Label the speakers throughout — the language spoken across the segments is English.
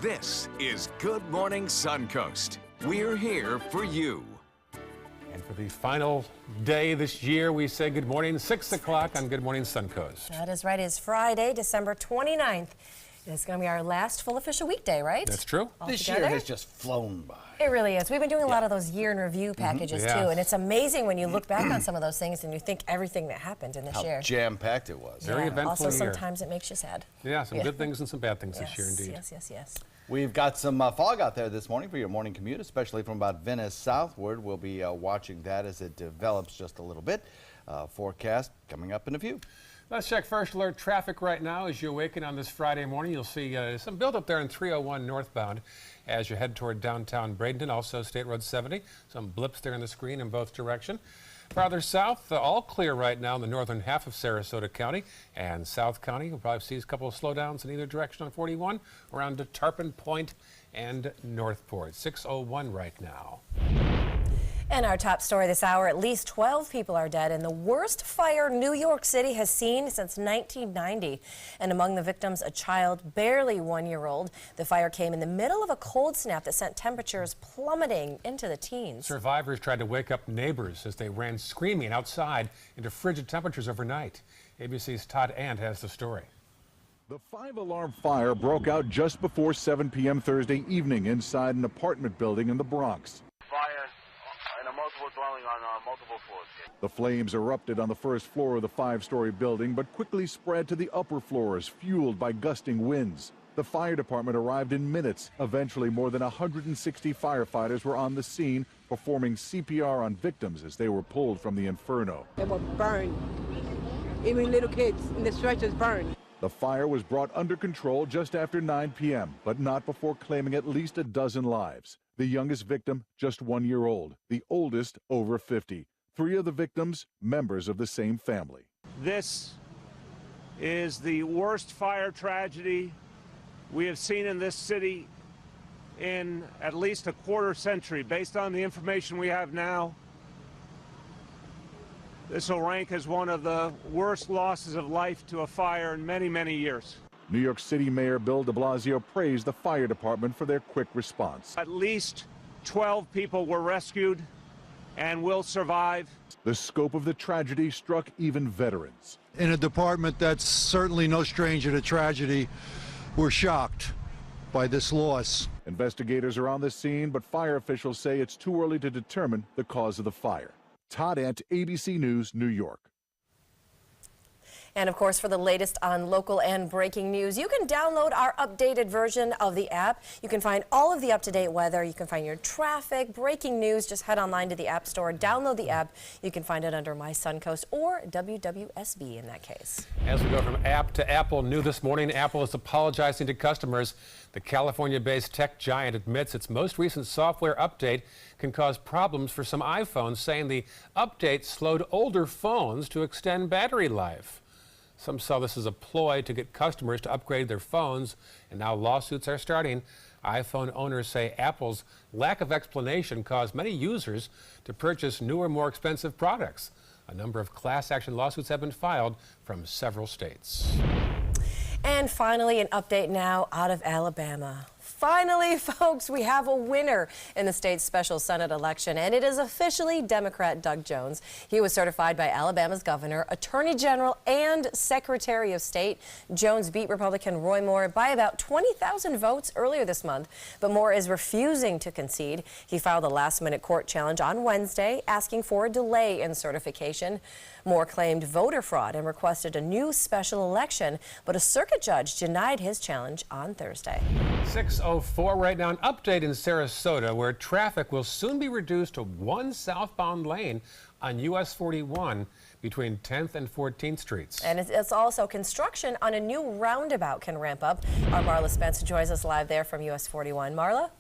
Speaker 1: This is Good Morning Suncoast. We're here for you.
Speaker 2: And for the final day this year, we say good morning, 6 o'clock on Good Morning Suncoast.
Speaker 3: That is right. It's Friday, December 29th. It's going to be our last full official weekday, right?
Speaker 2: That's true.
Speaker 4: This year has just flown by.
Speaker 3: It really is. We've been doing a lot of those year in review packages too, and it's amazing when you look back on some of those things and you think everything that happened in this year.
Speaker 4: How jam-packed it was.
Speaker 2: Very eventful
Speaker 3: Also,
Speaker 2: year.
Speaker 3: sometimes it makes you sad.
Speaker 2: Yeah, some good things and some bad things this year, indeed.
Speaker 3: Yes.
Speaker 4: We've got some fog out there this morning for your morning commute, especially from about Venice southward. We'll be watching that as it develops just a little bit. Forecast coming up in a few.
Speaker 2: Let's check first alert traffic right now. As you awaken on this Friday morning, you'll see some buildup there in 301 northbound as you head toward downtown Bradenton, also State Road 70. Some blips there on the screen in both directions. Farther south, all clear right now in the northern half of Sarasota County and South County. You'll probably see a couple of slowdowns in either direction on 41 around Tarpon Point and Northport. 6:01 right now.
Speaker 3: And our top story this hour, at least 12 people are dead in the worst fire New York City has seen since 1990. And among the victims, a child barely 1 year old. The fire came in the middle of a cold snap that sent temperatures plummeting into the teens.
Speaker 2: Survivors tried to wake up neighbors as they ran screaming outside into frigid temperatures overnight. ABC's Todd Ant has the story.
Speaker 5: The 5-alarm fire broke out just before 7 p.m. Thursday evening inside an apartment building in the Bronx.
Speaker 6: Fire in a multiple dwelling on multiple floors.
Speaker 5: The flames erupted on the first floor of the 5-story building, but quickly spread to the upper floors, fueled by gusting winds. The fire department arrived in minutes. Eventually, more than 160 firefighters were on the scene, performing CPR on victims as they were pulled from the inferno.
Speaker 7: They were burned. Even little kids in the stretchers burned.
Speaker 5: The fire was brought under control just after 9 p.m., but not before claiming at least a dozen lives. The youngest victim, just 1 year old. The oldest, over 50. 3 of the victims, members of the same family.
Speaker 8: This is the worst fire tragedy we have seen in this city in at least a quarter century. Based on the information we have now, this will rank as one of the worst losses of life to a fire in many, many years.
Speaker 5: New York City Mayor Bill de Blasio praised the fire department for their quick response.
Speaker 8: At least 12 people were rescued and will survive.
Speaker 5: The scope of the tragedy struck even veterans.
Speaker 9: In a department that's certainly no stranger to tragedy, we're shocked by this loss.
Speaker 5: Investigators are on the scene, but fire officials say it's too early to determine the cause of the fire. Todd Ant, ABC News, New York.
Speaker 3: And of course, for the latest on local and breaking news, you can download our updated version of the app. You can find all of the up-to-date weather. You can find your traffic, breaking news. Just head online to the App Store, download the app. You can find it under My Suncoast or WWSB in that case.
Speaker 2: As we go from app to Apple, new this morning, Apple is apologizing to customers. The California-based tech giant admits its most recent software update can cause problems for some iPhones, saying the update slowed older phones to extend battery life. Some saw this as a ploy to get customers to upgrade their phones, and now lawsuits are starting. iPhone owners say Apple's lack of explanation caused many users to purchase newer, more expensive products. A number of class action lawsuits have been filed from several states.
Speaker 3: And finally, an update now out of Alabama. Finally, folks, we have a winner in the state's special Senate election, and it is officially Democrat Doug Jones. He was certified by Alabama's governor, attorney general, and secretary of state. Jones beat Republican Roy Moore by about 20,000 votes earlier this month, but Moore is refusing to concede. He filed a last-minute court challenge on Wednesday, asking for a delay in certification. Moore claimed voter fraud and requested a new special election, but a circuit judge denied his challenge on Thursday.
Speaker 2: 6:04 right now. An update in Sarasota where traffic will soon be reduced to one southbound lane on US 41 between 10th and 14th Streets.
Speaker 3: And it's also construction on a new roundabout can ramp up. Our Marla Spence joins us live there from US 41. Marla?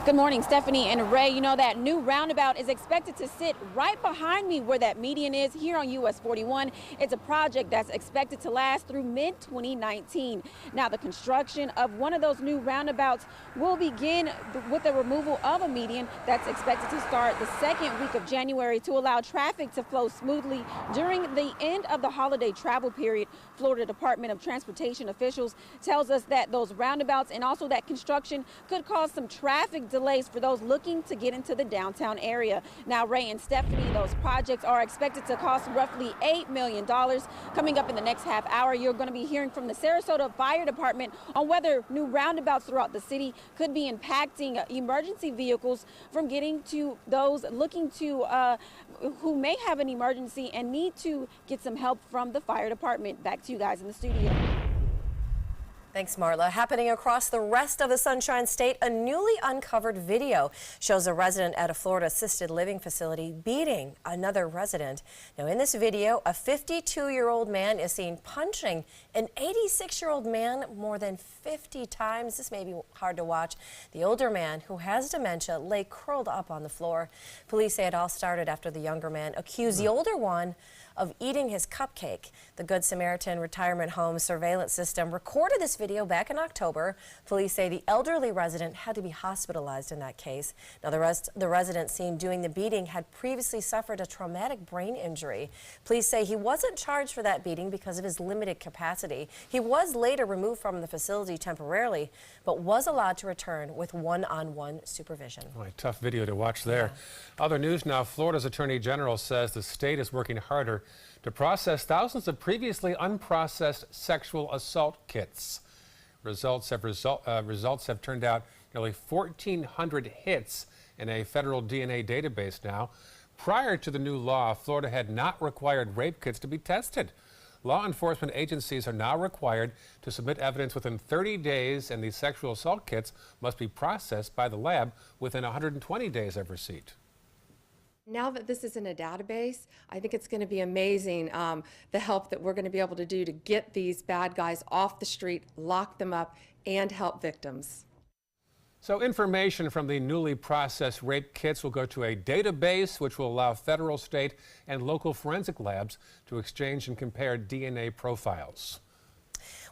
Speaker 10: Good morning, Stephanie and Ray. You know, that new roundabout is expected to sit right behind me where that median is here on US 41. It's a project that's expected to last through mid-2019. Now, the construction of one of those new roundabouts will begin with the removal of a median that's expected to start the second week of January to allow traffic to flow smoothly during the end of the holiday travel period. Florida Department of Transportation officials tells us that those roundabouts and also that construction could cause some traffic delays for those looking to get into the downtown area. Now, Ray and Stephanie, those projects are expected to cost roughly $8 million. Coming up in the next half hour, you're going to be hearing from the Sarasota Fire Department on whether new roundabouts throughout the city could be impacting emergency vehicles from getting to those looking to who may have an emergency and need to get some help from the fire department. Back to you guys in the studio.
Speaker 3: Thanks, Marla. Happening across the rest of the Sunshine State, a newly uncovered video shows a resident at a Florida assisted living facility beating another resident. Now, in this video, a 52-year-old man is seen punching an 86-year-old man more than 50 times. This may be hard to watch. The older man, who has dementia, lay curled up on the floor. Police say it all started after the younger man accused the older one of eating his cupcake. The Good Samaritan Retirement Home surveillance system recorded this video back in October. Police say the elderly resident had to be hospitalized in that case. Now, the resident seen doing the beating had previously suffered a traumatic brain injury. Police say he wasn't charged for that beating because of his limited capacity. He was later removed from the facility temporarily, but was allowed to return with one-on-one supervision.
Speaker 2: Oh, a tough video to watch there. Yeah. Other news now, Florida's Attorney General says the state is working harder to process thousands of previously unprocessed sexual assault kits. Results have turned out nearly 1,400 hits in a federal DNA database now. Prior to the new law, Florida had not required rape kits to be tested. Law enforcement agencies are now required to submit evidence within 30 days, and these sexual assault kits must be processed by the lab within 120 days of receipt.
Speaker 11: Now that this is in a database, I think it's going to be amazing the help that we're going to be able to do to get these bad guys off the street, lock them up, and help victims.
Speaker 2: So information from the newly processed rape kits will go to a database which will allow federal, state, and local forensic labs to exchange and compare DNA profiles.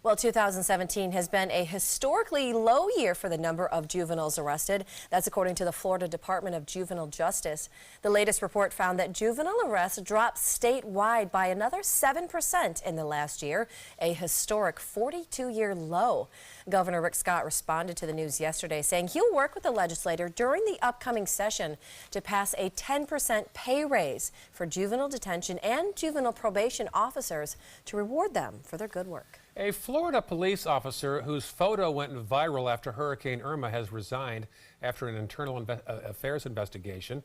Speaker 3: Well, 2017 has been a historically low year for the number of juveniles arrested. That's according to the Florida Department of Juvenile Justice. The latest report found that juvenile arrests dropped statewide by another 7% in the last year, a historic 42-year low. Governor Rick Scott responded to the news yesterday, saying he'll work with the legislature during the upcoming session to pass a 10% pay raise for juvenile detention and juvenile probation officers to reward them for their good work.
Speaker 2: A Florida police officer whose photo went viral after Hurricane Irma has resigned after an internal affairs investigation.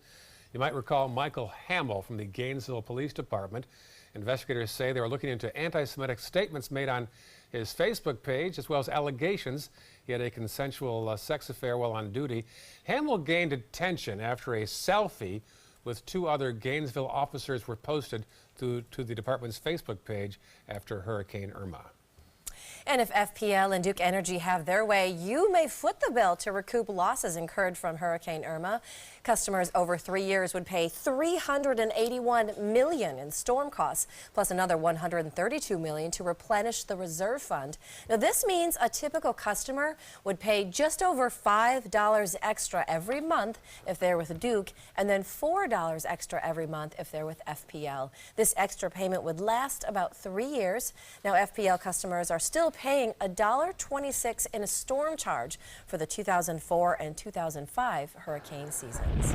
Speaker 2: You might recall Michael Hamill from the Gainesville Police Department. Investigators say they were looking into anti-Semitic statements made on his Facebook page, as well as allegations he had a consensual sex affair while on duty. Hamill gained attention after a selfie with two other Gainesville officers were posted to the department's Facebook page after Hurricane Irma.
Speaker 3: And if FPL and Duke Energy have their way, you may foot the bill to recoup losses incurred from Hurricane Irma. Customers over 3 years would pay $381 million in storm costs, plus another $132 million to replenish the reserve fund. Now, this means a typical customer would pay just over $5 extra every month if they're with Duke, and then $4 extra every month if they're with FPL. This extra payment would last about 3 years. Now, FPL customers are still paying $1.26 in a storm charge for the 2004 and 2005 hurricane seasons.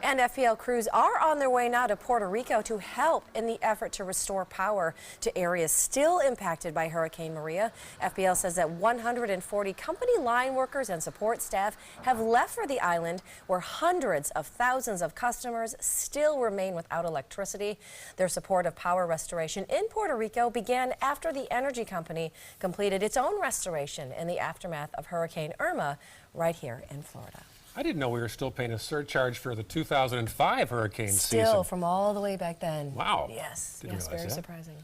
Speaker 3: And FPL crews are on their way now to Puerto Rico to help in the effort to restore power to areas still impacted by Hurricane Maria. FPL says that 140 company line workers and support staff have left for the island, where hundreds of thousands of customers still remain without electricity. Their support of power restoration in Puerto Rico began after the energy company completed its own restoration in the aftermath of Hurricane Irma right here in Florida.
Speaker 2: I didn't know we were still paying a surcharge for the 2005 hurricane season.
Speaker 3: Still, from all the way back then.
Speaker 2: Wow.
Speaker 3: Yes,
Speaker 2: Didn't
Speaker 3: yes,
Speaker 2: realize
Speaker 3: very
Speaker 2: that.
Speaker 3: surprising.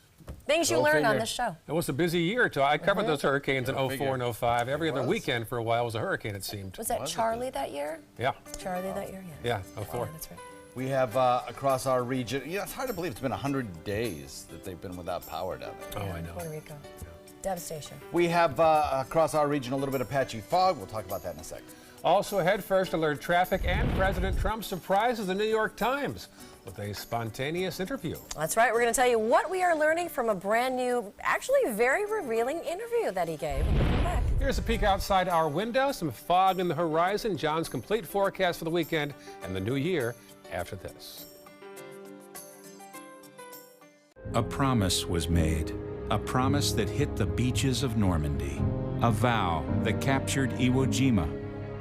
Speaker 3: Things you learn on this show.
Speaker 2: It was a busy year, too. I covered those hurricanes in 04 and 05. Every other weekend for a while was a hurricane, it seemed.
Speaker 3: Was that Charlie that year?
Speaker 2: Yeah.
Speaker 3: Charlie that year,
Speaker 2: yeah. Yeah, 04.
Speaker 3: Yeah, that's right.
Speaker 4: We have across our region, it's hard to believe it's been 100 days that they've been without power down there.
Speaker 2: Oh, I know.
Speaker 3: Puerto Rico. Devastation.
Speaker 4: We have across our region a little bit of patchy fog. We'll talk about that in a second.
Speaker 2: Also ahead, first alert traffic and President Trump surprises the New York Times with a spontaneous interview.
Speaker 3: That's right. We're going to tell you what we are learning from a brand new, actually very revealing interview that he gave. We'll come back.
Speaker 2: Here's a peek outside our window. Some fog in the horizon. John's complete forecast for the weekend and the new year after this.
Speaker 12: A promise was made. A promise that hit the beaches of Normandy. A vow that captured Iwo Jima.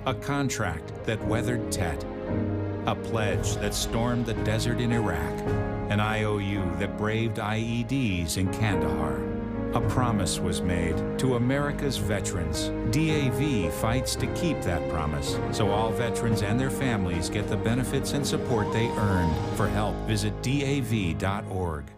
Speaker 12: A contract that weathered Tet. A pledge that stormed the desert in Iraq. An IOU that braved IEDs in Kandahar. A promise was made to America's veterans. DAV fights to keep that promise, so all veterans and their families get the benefits and support they earned. For help, visit DAV.org.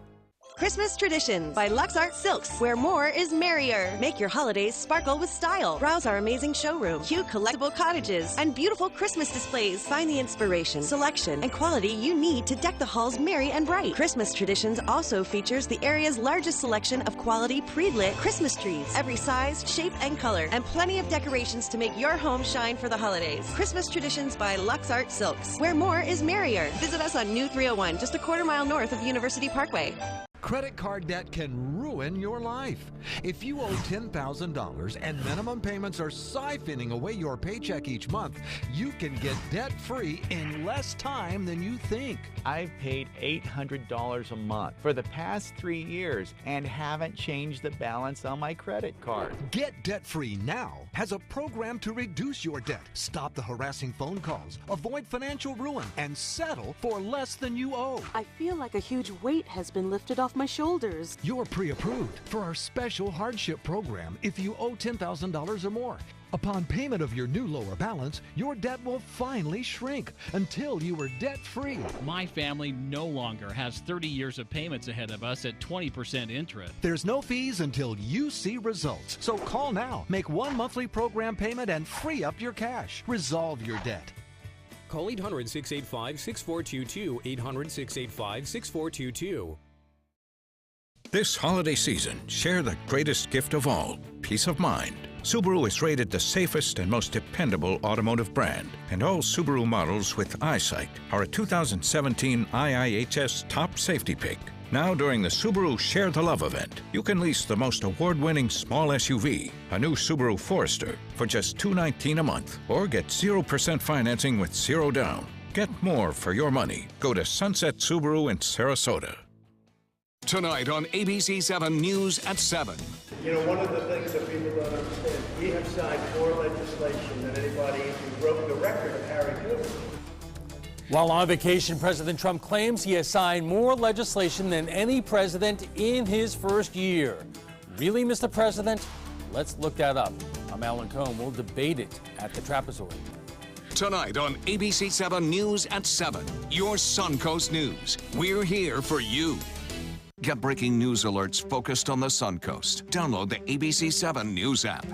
Speaker 13: Christmas Traditions by Lux Art Silks, where more is merrier. Make your holidays sparkle with style. Browse our amazing showroom, cute collectible cottages, and beautiful Christmas displays. Find the inspiration, selection, and quality you need to deck the halls merry and bright. Christmas Traditions also features the area's largest selection of quality pre-lit Christmas trees, every size, shape, and color, and plenty of decorations to make your home shine for the holidays. Christmas Traditions by Lux Art Silks, where more is merrier. Visit us on New 301, just a quarter-mile north of University Parkway.
Speaker 14: Credit card debt can ruin your life. If you owe $10,000 and minimum payments are siphoning away your paycheck each month, you can get debt-free in less time than you think.
Speaker 15: I've paid $800 a month for the past 3 years and haven't changed the balance on my credit card.
Speaker 14: Get debt-free now has a program to reduce your debt, stop the harassing phone calls, avoid financial ruin, and settle for less than you owe.
Speaker 16: I feel like a huge weight has been lifted off my shoulders.
Speaker 14: You're pre-approved for our special hardship program if you owe $10,000 or more. Upon payment of your new lower balance, your debt will finally shrink until you are debt-free.
Speaker 17: My family no longer has 30 years of payments ahead of us at 20% interest.
Speaker 14: There's no fees until you see results. So call now, make one monthly program payment, and free up your cash. Resolve your debt.
Speaker 18: Call 800-685-6422, 800-685-6422.
Speaker 19: This holiday season, share the greatest gift of all, peace of mind. Subaru is rated the safest and most dependable automotive brand, and all Subaru models with EyeSight are a 2017 IIHS top safety pick. Now during the Subaru Share the Love event, you can lease the most award-winning small SUV, a new Subaru Forester, for just $219 a month, or get 0% financing with zero down. Get more for your money. Go to Sunset Subaru in Sarasota.
Speaker 1: Tonight on ABC 7 News at 7.
Speaker 20: You know, one of the things that people don't understand, we have signed more legislation than anybody who broke the record of Harry Cooper.
Speaker 21: While on vacation, President Trump claims he has signed more legislation than any president in his first year. Really, Mr. President? Let's look that up. I'm Alan Cohn. We'll debate it at the Trapezoid.
Speaker 1: Tonight on ABC 7 News at 7, your Suncoast News. We're here for you. Get breaking news alerts focused on the Suncoast. Download the ABC 7 News app.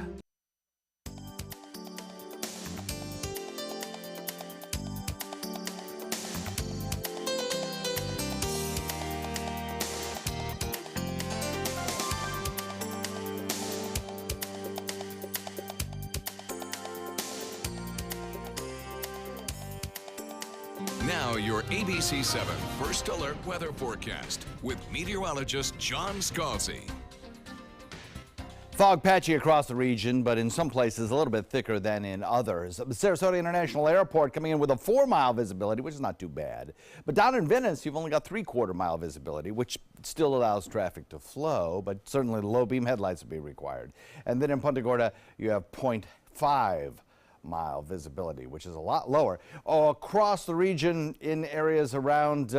Speaker 1: Now your ABC 7 First Alert Weather Forecast with meteorologist John Scalzi.
Speaker 4: Fog patchy across the region, but in some places a little bit thicker than in others. Sarasota International Airport coming in with a 4-mile visibility, which is not too bad. But down in Venice, you've only got 3/4-mile visibility, which still allows traffic to flow, but certainly the low beam headlights will be required. And then in Punta Gorda, you have 0.5-mile visibility, which is a lot lower. Across the region in areas around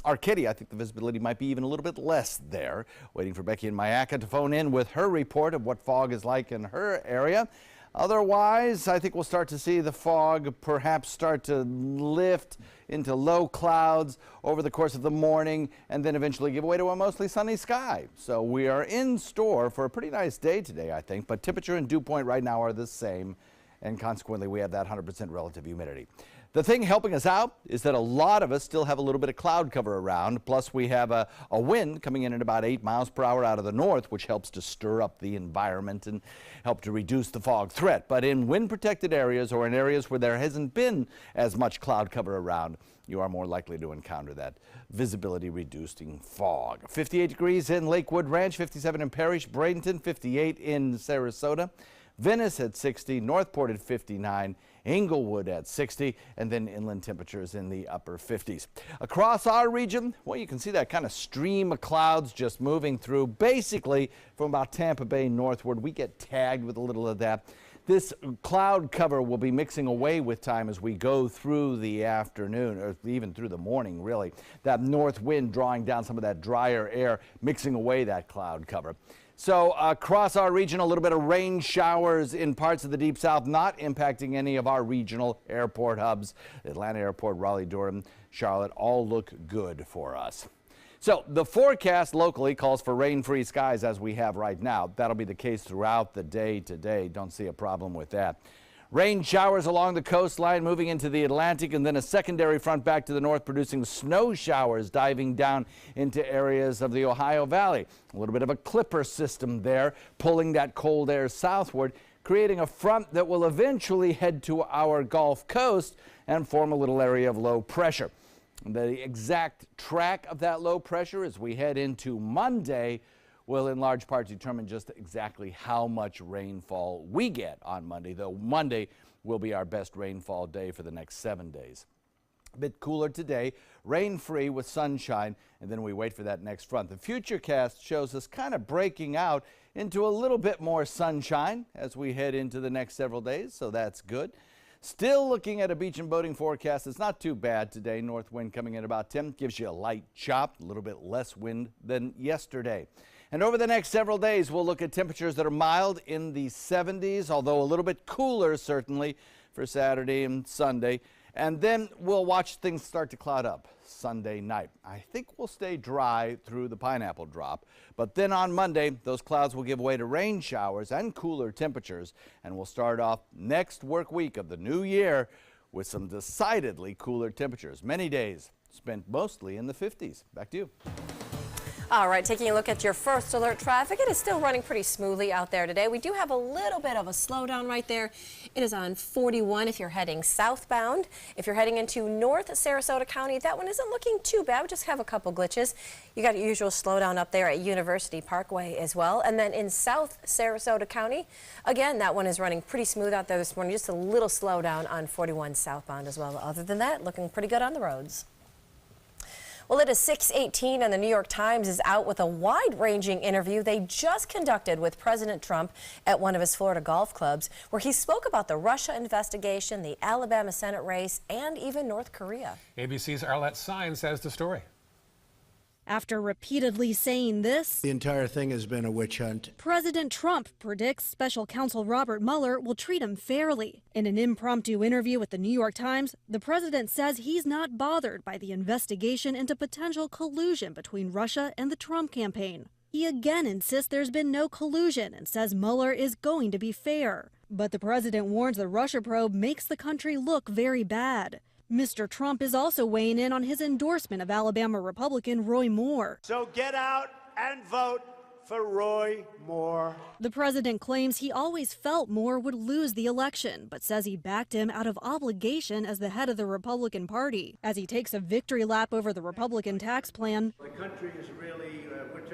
Speaker 4: Arcadia, I think the visibility might be even a little bit less there. Waiting for Becky in Mayaca to phone in with her report of what fog is like in her area. Otherwise, I think we'll start to see the fog perhaps start to lift into low clouds over the course of the morning and then eventually give way to a mostly sunny sky. So we are in store for a pretty nice day today, I think, but temperature and dew point right now are the same, and consequently we have that 100% relative humidity. The thing helping us out is that a lot of us still have a little bit of cloud cover around, plus we have a wind coming in at about 8 miles per hour out of the north, which helps to stir up the environment and help to reduce the fog threat. But in wind-protected areas or in areas where there hasn't been as much cloud cover around, you are more likely to encounter that visibility-reducing fog. 58 degrees in Lakewood Ranch, 57 in Parrish, Bradenton, 58 in Sarasota, Venice at 60, Northport at 59, Inglewood at 60, and then inland temperatures in the upper 50s. Across our region, well, you can see that kind of stream of clouds just moving through. Basically, from about Tampa Bay northward, we get tagged with a little of that. This cloud cover will be mixing away with time as we go through the afternoon, or even through the morning, really. That north wind drawing down some of that drier air, mixing away that cloud cover. So across our region, a little bit of rain showers in parts of the Deep South, not impacting any of our regional airport hubs. Atlanta Airport, Raleigh, Durham, Charlotte, all look good for us. So the forecast locally calls for rain-free skies as we have right now. That'll be the case throughout the day today. Don't see a problem with that. Rain showers along the coastline moving into the Atlantic, and then a secondary front back to the north producing snow showers diving down into areas of the Ohio Valley. A little bit of a clipper system there pulling that cold air southward, creating a front that will eventually head to our Gulf Coast and form a little area of low pressure. The exact track of that low pressure as we head into Monday will in large part determine just exactly how much rainfall we get on Monday, though Monday will be our best rainfall day for the next 7 days. A bit cooler today, rain-free with sunshine, and then we wait for that next front. The Futurecast shows us kind of breaking out into a little bit more sunshine as we head into the next several days, so that's good. Still looking at a beach and boating forecast. It's not too bad today. North wind coming in about 10, gives you a light chop, a little bit less wind than yesterday. And over the next several days, we'll look at temperatures that are mild in the 70s, although a little bit cooler certainly for Saturday and Sunday. And then we'll watch things start to cloud up Sunday night. I think we'll stay dry through the pineapple drop. But then on Monday, those clouds will give way to rain showers and cooler temperatures. And we'll start off next work week of the new year with some decidedly cooler temperatures. Many days spent mostly in the 50s. Back to you.
Speaker 3: All right, taking a look at your first alert traffic, it is still running pretty smoothly out there today. We do have a little bit of a slowdown right there. It is on 41 if you're heading southbound. If you're heading into North Sarasota County, that one isn't looking too bad. We just have a couple glitches. You got your usual slowdown up there at University Parkway as well. And then in South Sarasota County, again, that one is running pretty smooth out there this morning. Just a little slowdown on 41 southbound as well. Other than that, looking pretty good on the roads. Well, it is 6:18 and the New York Times is out with a wide-ranging interview they just conducted with President Trump at one of his Florida golf clubs, where he spoke about the Russia investigation, the Alabama Senate race, and even North Korea.
Speaker 2: ABC's Arlette Saenz has the story.
Speaker 18: After repeatedly saying this,
Speaker 22: the entire thing has been a witch hunt.
Speaker 18: President Trump predicts special counsel Robert Mueller will treat him fairly. In an impromptu interview with the New York Times, the president says he's not bothered by the investigation into potential collusion between Russia and the Trump campaign. He again insists there's been no collusion and says Mueller is going to be fair. But the president warns the Russia probe makes the country look very bad. Mr. Trump is also weighing in on his endorsement of Alabama Republican Roy Moore.
Speaker 20: So get out and vote for Roy Moore.
Speaker 18: The president claims he always felt Moore would lose the election, but says he backed him out of obligation as the head of the Republican Party. As he takes a victory lap over the Republican tax plan,
Speaker 20: the country is really,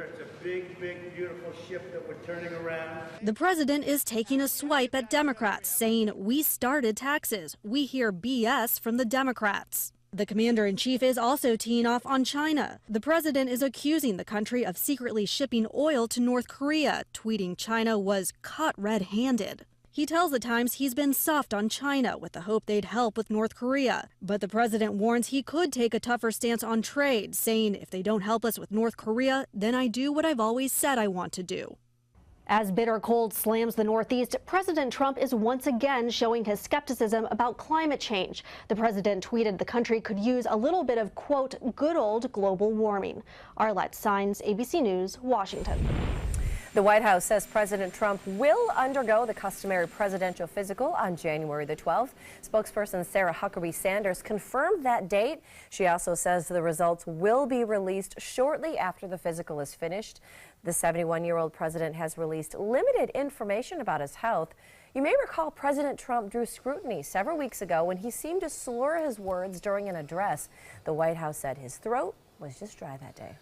Speaker 20: it's a big, big, beautiful ship that we're turning around.
Speaker 18: The president is taking a swipe at Democrats, saying, "We started taxes. We hear BS from the Democrats." The commander-in-chief is also teeing off on China. The president is accusing the country of secretly shipping oil to North Korea, tweeting China was caught red-handed. He tells the Times he's been soft on China with the hope they'd help with North Korea. But the president warns he could take a tougher stance on trade, saying if they don't help us with North Korea, then I do what I've always said I want to do. As bitter cold slams the Northeast, President Trump is once again showing his skepticism about climate change. The president tweeted the country could use a little bit of, quote, good old global warming. Arlette Saenz, ABC News, Washington.
Speaker 3: The White House says President Trump will undergo the customary presidential physical on January the 12th. Spokesperson Sarah Huckabee Sanders confirmed that date. She also says the results will be released shortly after the physical is finished. The 71-year-old president has released limited information about his health. You may recall President Trump drew scrutiny several weeks ago when he seemed to slur his words during an address. The White House said his throat was just dry that day.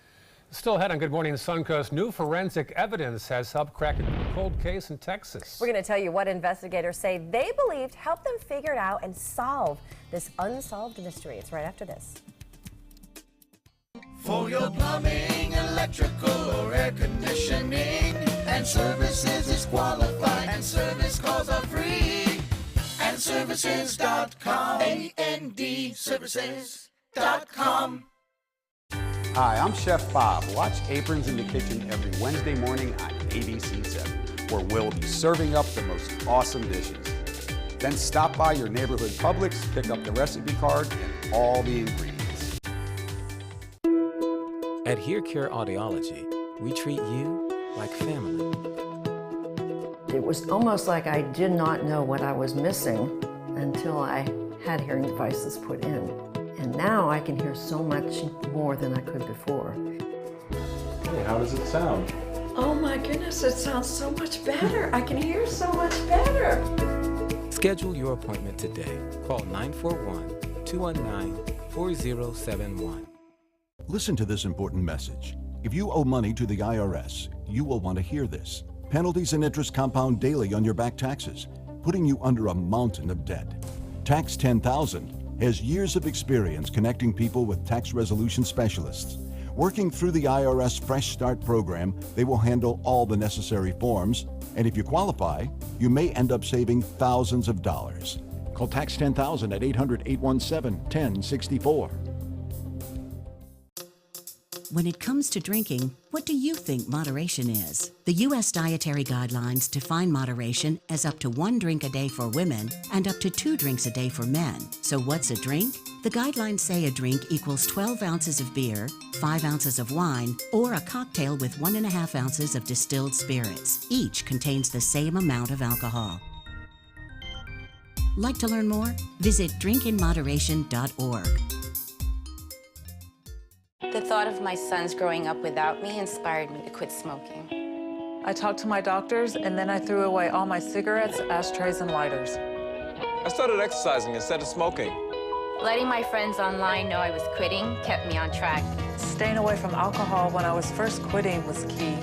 Speaker 2: Still ahead on Good Morning Suncoast, new forensic evidence has helped crack a cold case in Texas.
Speaker 3: We're going to tell you what investigators say they believed helped them figure it out and solve this unsolved mystery. It's right after this.
Speaker 6: For your plumbing, electrical, or air conditioning, and services is qualified, and service calls are free. And services.com, A-N-D, services.com.
Speaker 7: Hi, I'm Chef Bob. Watch Aprons in the Kitchen every Wednesday morning on ABC 7, where we'll be serving up the most awesome dishes. Then stop by your neighborhood Publix, pick up the recipe card and all the ingredients.
Speaker 23: At Here Care Audiology, we treat you like family.
Speaker 24: It was almost like I did not know what I was missing until I had hearing devices put in. And now I can hear so much more than I could before.
Speaker 7: Hey, how does it sound?
Speaker 24: Oh my goodness, it sounds so much better. I can hear so much better.
Speaker 23: Schedule your appointment today. Call 941-219-4071.
Speaker 25: Listen to this important message. If you owe money to the IRS, you will want to hear this. Penalties and interest compound daily on your back taxes, putting you under a mountain of debt. Tax 10,000 has years of experience connecting people with tax resolution specialists. Working through the IRS Fresh Start program, they will handle all the necessary forms, and if you qualify, you may end up saving thousands of dollars. Call Tax 10,000 at 800-817-1064.
Speaker 26: When it comes to drinking, what do you think moderation is? The U.S. Dietary Guidelines define moderation as up to 1 drink a day for women and up to 2 drinks a day for men. So what's a drink? The guidelines say a drink equals 12 ounces of beer, 5 ounces of wine, or a cocktail with 1.5 ounces of distilled spirits. Each contains the same amount of alcohol. Like to learn more? Visit drinkinmoderation.org.
Speaker 27: The thought of my sons growing up without me inspired me to quit smoking.
Speaker 28: I talked to my doctors, and then I threw away all my cigarettes, ashtrays, and lighters.
Speaker 29: I started exercising instead of smoking.
Speaker 27: Letting my friends online know I was quitting kept me on track.
Speaker 28: Staying away from alcohol when I was first quitting was key.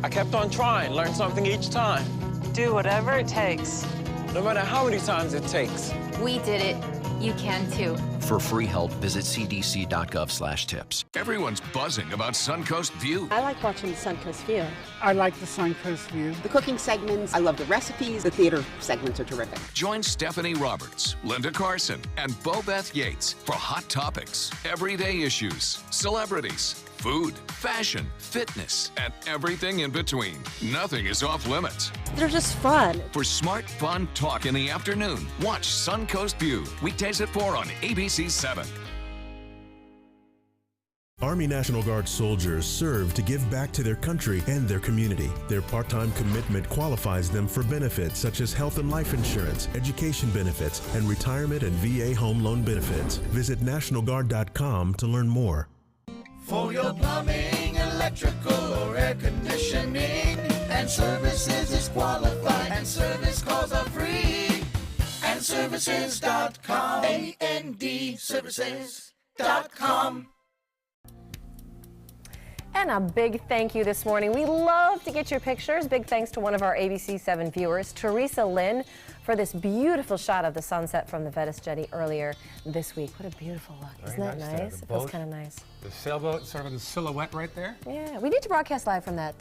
Speaker 29: I kept on trying, learned something each time.
Speaker 28: Do whatever it takes.
Speaker 29: No matter how many times it takes.
Speaker 27: We did it. You can too.
Speaker 30: For free help, visit cdc.gov/tips.
Speaker 1: Everyone's buzzing about Suncoast View.
Speaker 31: I like watching the Suncoast View.
Speaker 32: I like the Suncoast View.
Speaker 31: The cooking segments, I love the recipes. The theater segments are terrific.
Speaker 1: Join Stephanie Roberts, Linda Carson, and Bobeth Yates for hot topics, everyday issues, celebrities, food, fashion, fitness, and everything in between. Nothing is off limits.
Speaker 31: They're just fun.
Speaker 1: For smart, fun talk in the afternoon, watch Suncoast View, weekdays at 4 on ABC 7.
Speaker 33: Army National Guard soldiers serve to give back to their country and their community. Their part-time commitment qualifies them for benefits such as health and life insurance, education benefits, and retirement and VA home loan benefits. Visit NationalGuard.com to learn more.
Speaker 6: For your plumbing, electrical, or air conditioning, and services is qualified, and service calls are free. And services.com, A-N-D, services.com.
Speaker 3: And a big thank you this morning. We love to get your pictures. Big thanks to one of our ABC 7 viewers, Teresa Lynn, for this beautiful shot of the sunset from the Venice jetty earlier this week. What a beautiful look. Isn't that nice? It feels kind of nice.
Speaker 2: The sailboat sort of in the silhouette right there.
Speaker 3: Yeah, we need to broadcast live from that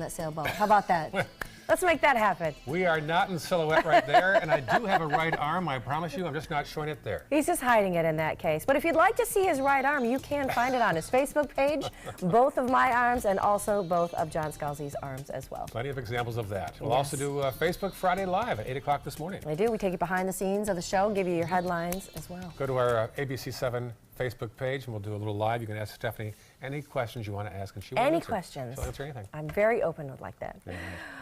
Speaker 3: sailboat. How about that? Let's make that happen.
Speaker 2: We are not in silhouette right there, and I do have a right arm, I promise you. I'm just not showing it there.
Speaker 3: He's just hiding it in that case. But if you'd like to see his right arm, you can find it on his Facebook page, both of my arms and also both of John Scalzi's arms as well.
Speaker 2: Plenty of examples of that. We'll
Speaker 3: Yes.
Speaker 2: also do Facebook Friday Live at 8 o'clock this morning.
Speaker 3: We do. We take you behind the scenes of the show, give you your headlines as well.
Speaker 2: Go to our ABC7 Facebook page, and we'll do a little live. You can ask Stephanie any questions you want to ask, and she will
Speaker 3: Any
Speaker 2: answer.
Speaker 3: questions.
Speaker 2: She'll answer anything.
Speaker 3: I'm very open like that.
Speaker 2: Yeah.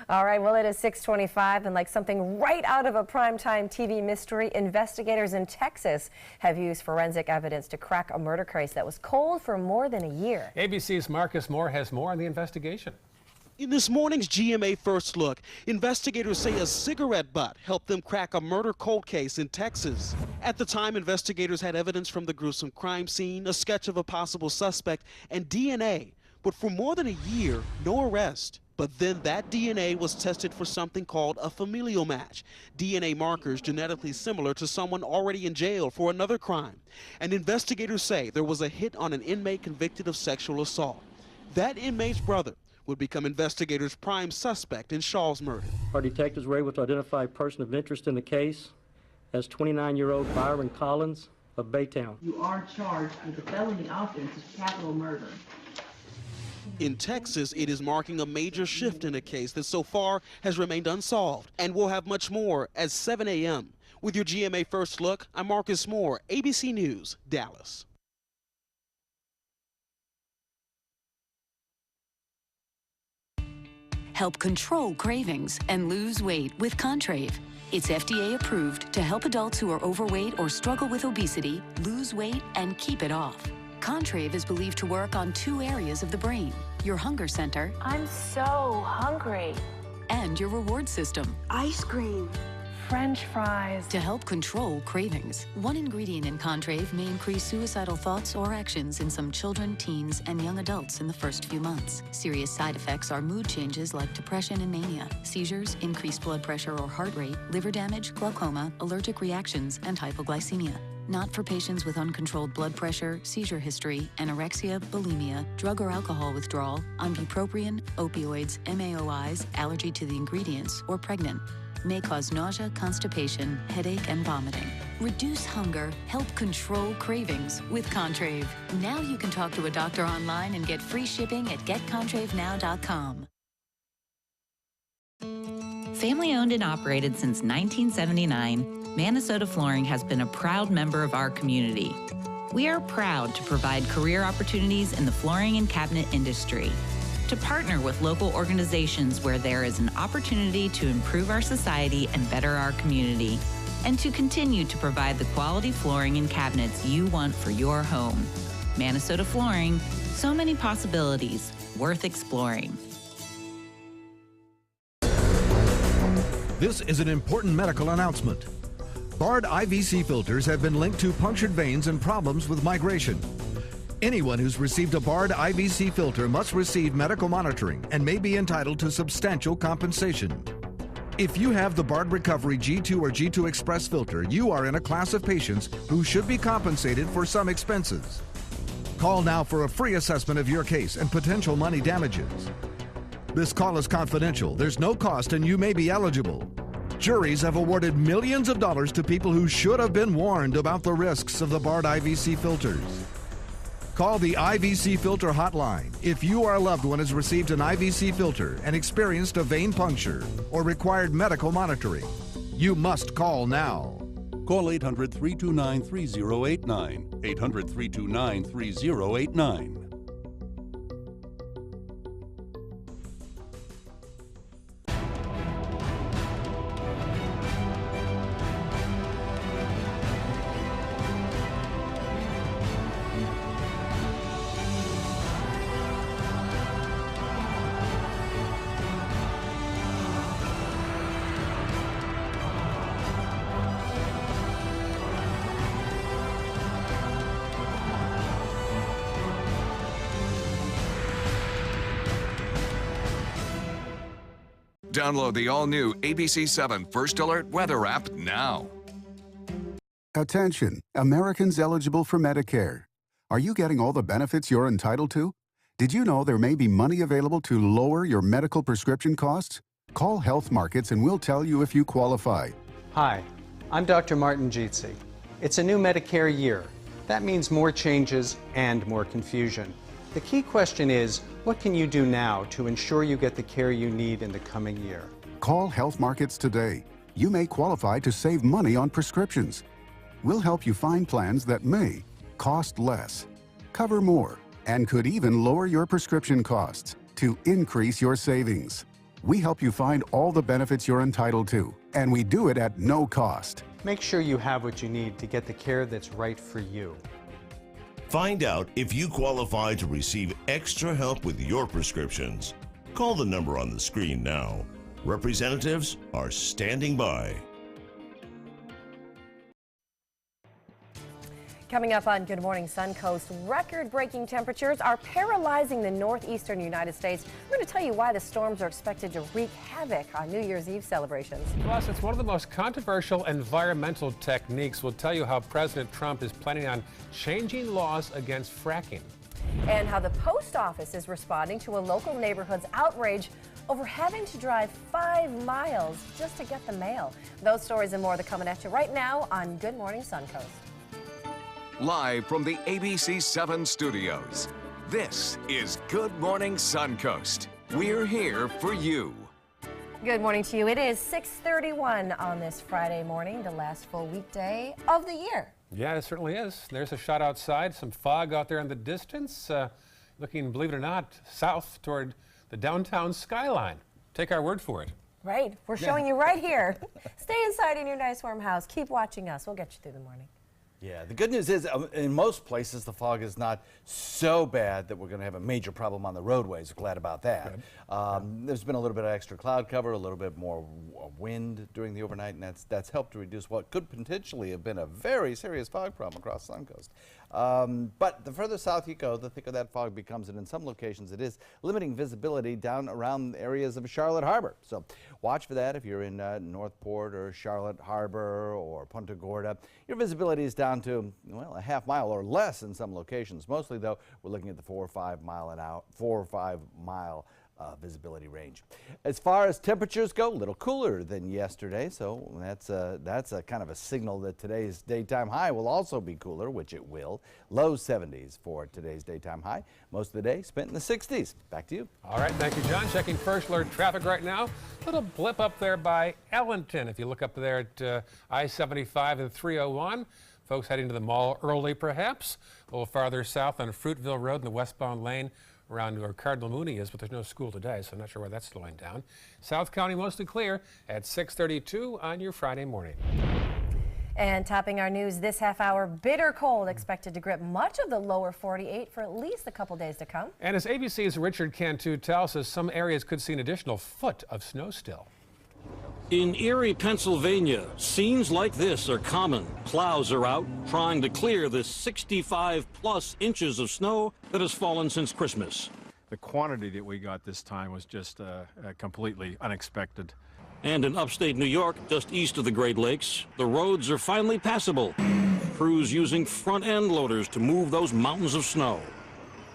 Speaker 3: All right, well, it is 6:25, and like something right out of a primetime TV mystery, investigators in Texas have used forensic evidence to crack a murder case that was cold for more than a year.
Speaker 2: ABC's Marcus Moore has more on the investigation.
Speaker 5: In this morning's GMA First Look, investigators say a cigarette butt helped them crack a murder cold case in Texas. At the time, investigators had evidence from the gruesome crime scene, a sketch of a possible suspect, and DNA. But for more than a year, no arrest. But then that DNA was tested for something called a familial match, DNA markers genetically similar to someone already in jail for another crime. And investigators say there was a hit on an inmate convicted of sexual assault. That inmate's brother would become investigators' prime suspect in Shaw's murder.
Speaker 8: Our detectives were able to identify a person of interest in the case as 29-year-old Byron Collins of Baytown.
Speaker 9: You are charged with the felony offense of capital murder.
Speaker 5: In Texas, it is marking a major shift in a case that so far has remained unsolved, and we'll have much more at 7 a.m. With your GMA First Look, I'm Marcus Moore, ABC News, Dallas.
Speaker 10: Help control cravings and lose weight with Contrave. It's FDA approved to help adults who are overweight or struggle with obesity lose weight and keep it off. Contrave is believed to work on 2 areas of the brain, your hunger center.
Speaker 11: I'm so hungry.
Speaker 10: And your reward system.
Speaker 11: Ice cream. French fries.
Speaker 10: To help control cravings. One ingredient in Contrave may increase suicidal thoughts or actions in some children, teens, and young adults in the first few months. Serious side effects are mood changes like depression and mania, seizures, increased blood pressure or heart rate, liver damage, glaucoma, allergic reactions, and hypoglycemia. Not for patients with uncontrolled blood pressure, seizure history, anorexia, bulimia, drug or alcohol withdrawal, on bupropion, opioids, MAOIs, allergy to the ingredients, or pregnant. May cause nausea, constipation, headache, and vomiting. Reduce hunger, help control cravings with Contrave. Now you can talk to a doctor online and get free shipping at getcontravenow.com.
Speaker 12: Family owned and operated since 1979, Minnesota Flooring has been a proud member of our community. We are proud to provide career opportunities in the flooring and cabinet industry, to partner with local organizations where there is an opportunity to improve our society and better our community, and to continue to provide the quality flooring and cabinets you want for your home. Minnesota Flooring, so many possibilities, worth exploring.
Speaker 13: This is an important medical announcement. Bard IVC filters have been linked to punctured veins and problems with migration. Anyone who's received a Bard IVC filter must receive medical monitoring and may be entitled to substantial compensation. If you have the Bard Recovery G2 or G2 Express filter, you are in a class of patients who should be compensated for some expenses. Call now for a free assessment of your case and potential money damages. This call is confidential. There's no cost and you may be eligible. Juries have awarded millions of dollars to people who should have been warned about the risks of the Bard IVC filters. Call the IVC Filter Hotline if you or a loved one has received an IVC filter and experienced a vein puncture or required medical monitoring. You must call now.
Speaker 14: Call 800-329-3089. 800-329-3089.
Speaker 1: Download the all-new ABC7 First Alert Weather app now.
Speaker 15: Attention, Americans eligible for Medicare. Are you getting all the benefits you're entitled to? Did you know there may be money available to lower your medical prescription costs? Call Health Markets and we'll tell you if you qualify.
Speaker 4: Hi, I'm Dr. Martin Jeetsi. It's a new Medicare year. That means more changes and more confusion. The key question is, what can you do now to ensure you get the care you need in the coming year?
Speaker 15: Call Health Markets today. You may qualify to save money on prescriptions. We'll help you find plans that may cost less, cover more, and could even lower your prescription costs to increase your savings. We help you find all the benefits you're entitled to, and we do it at no cost.
Speaker 4: Make sure you have what you need to get the care that's right for you.
Speaker 7: Find out if you qualify to receive extra help with your prescriptions. Call the number on the screen now. Representatives are standing by.
Speaker 3: Coming up on Good Morning Suncoast, record-breaking temperatures are paralyzing the northeastern United States. We're going to tell you why the storms are expected to wreak havoc on New Year's Eve celebrations.
Speaker 2: Plus, it's one of the most controversial environmental techniques. We'll tell you how President Trump is planning on changing laws against fracking.
Speaker 3: And how the post office is responding to a local neighborhood's outrage over having to drive 5 miles just to get the mail. Those stories and more are coming at you right now on Good Morning Suncoast.
Speaker 1: Live from the ABC 7 studios, this is Good Morning Suncoast. We're here for you.
Speaker 3: Good morning to you. It is 6:31 on this Friday morning, the last full weekday of the year.
Speaker 2: Yeah, it certainly is. There's a shot outside, some fog out there in the distance, looking, believe it or not, south toward the downtown skyline. Take our word for it.
Speaker 3: Right. We're showing you right here. Stay inside in your nice warm house. Keep watching us. We'll get you through the morning.
Speaker 14: Yeah, the good news is in most places the fog is not so bad that we're going to have a major problem on the roadways. Glad about that. There's been a little bit of extra cloud cover, a little bit more wind during the overnight, and that's helped to reduce what could potentially have been a very serious fog problem across Suncoast. But the further south you go, the thicker that fog becomes, and in some locations it is limiting visibility down around areas of Charlotte Harbor. So watch for that if you're in Northport or Charlotte Harbor or Punta Gorda. Your visibility is down to, well, a half mile or less in some locations. Mostly, though, we're looking at the 4 or 5 mile visibility range. As far as temperatures go, a little cooler than yesterday, so that's a kind of a signal that today's daytime high will also be cooler, which it will. Low 70s for today's daytime high. Most of the day spent in the 60s. Back to you.
Speaker 2: All right, thank you, John. Checking first alert traffic right now. Little blip up there by Ellington. If you look up there at I-75 and 301, folks heading to the mall early, perhaps. A little farther south on Fruitville Road in the westbound lane, around where Cardinal Mooney is, but there's no school today, so I'm not sure why that's slowing down. South County mostly clear at 6:32 on your Friday morning.
Speaker 3: And topping our news this half hour, bitter cold expected to grip much of the lower 48 for at least a couple days to come.
Speaker 2: And as ABC's Richard Cantu tells us, some areas could see an additional foot of snow still.
Speaker 16: In Erie, Pennsylvania, scenes like this are common. Plows are out trying to clear the 65+ inches of snow that has fallen since Christmas.
Speaker 17: The quantity that we got this time was just completely unexpected.
Speaker 16: And in upstate New York, just east of the Great Lakes, the roads are finally passable. Crews using front-end loaders to move those mountains of snow.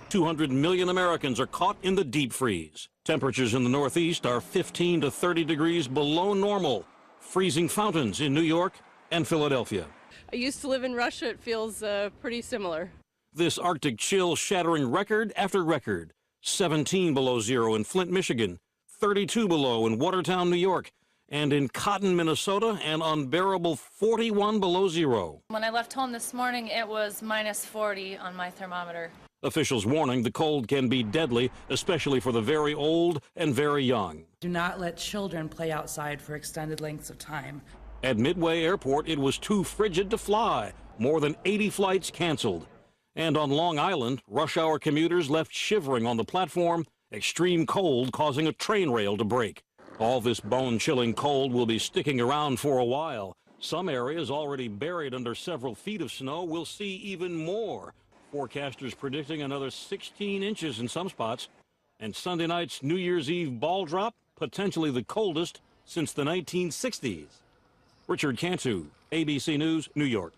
Speaker 16: 200 million Americans are caught in the deep freeze. Temperatures in the Northeast are 15 to 30 degrees below normal. Freezing fountains in New York and Philadelphia.
Speaker 18: I used to live in Russia. It feels pretty similar.
Speaker 16: This Arctic chill shattering record after record. 17 below zero in Flint, Michigan. 32 below in Watertown, New York. And in Cotton, Minnesota, an unbearable 41 below zero.
Speaker 19: When I left home this morning, it was -40 on my thermometer.
Speaker 16: Officials warning the cold can be deadly, especially for the very old and very young.
Speaker 20: Do not let children play outside for extended lengths of time.
Speaker 16: At Midway Airport, it was too frigid to fly. More than 80 flights canceled. And on Long Island, rush hour commuters left shivering on the platform, extreme cold causing a train rail to break. All this bone-chilling cold will be sticking around for a while. Some areas already buried under several feet of snow will see even more. Forecasters predicting another 16 inches in some spots. And Sunday night's New Year's Eve ball drop, potentially the coldest since the 1960s. Richard Cantu, ABC News, New York.